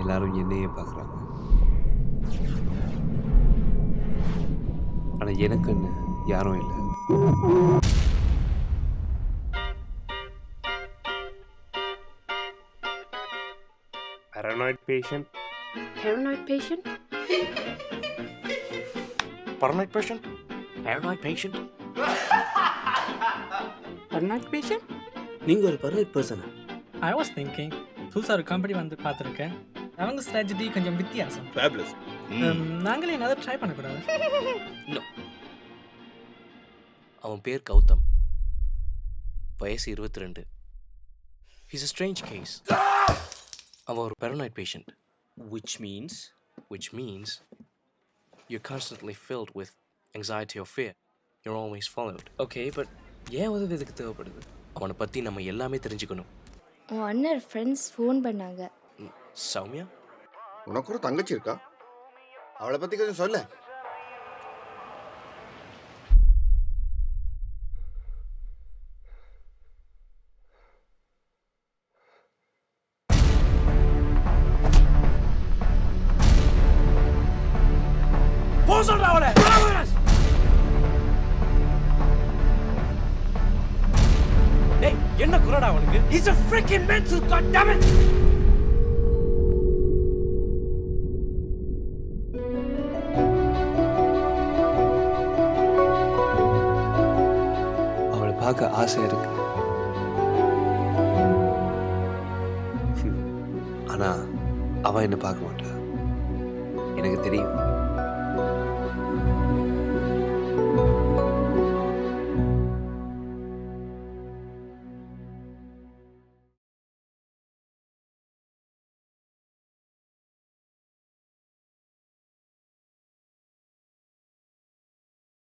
எல்லாரும் என்னையே பார்க்குறாங்க. ஆனால் எனக்குன்னு யாரும் இல்லை. Paranoid patient. Paranoid patient? Paranoid patient? Paranoid patient? Paranoid patient? நீங்கள் ஒரு பர்ஃபெக்ட் பர்சனா? I was thinking புதுசாக ஒரு கம்பெனி வந்து பார்த்துருக்கேன். அவங்க ஸ்ட்ராட்டஜி கொஞ்சம் வித்தியாசம். Fabulous. நாங்களே என்ன ட்ரை பண்ணக்கூடாது. அவன் பேர் கௌதம், வயசு 22. He's a strange case. அவன் ஒரு paranoid patient. Which means you're constantly filled with anxiety or fear. You're always followed. Okay, but ஏன் உதவி எதுக்கு தேவைப்படுது? அவனை பற்றி நம்ம எல்லாமே தெரிஞ்சுக்கணும். உன் அண்ணன் ஃப்ரெண்ட்ஸ் ஃபோன் பண்ணாங்க. சௌமியா, உனக்கு ஒரு தங்கச்சி இருக்கா? அவளை பற்றி கொஞ்சம் சொல்ல. என்ன குறடா அவனுக்கு? He's a freaking mental, goddammit! அவளை பார்க்க ஆசை இருக்கு. ஆனா அவன் என்ன பார்க்க மாட்டா. எனக்கு தெரியும்.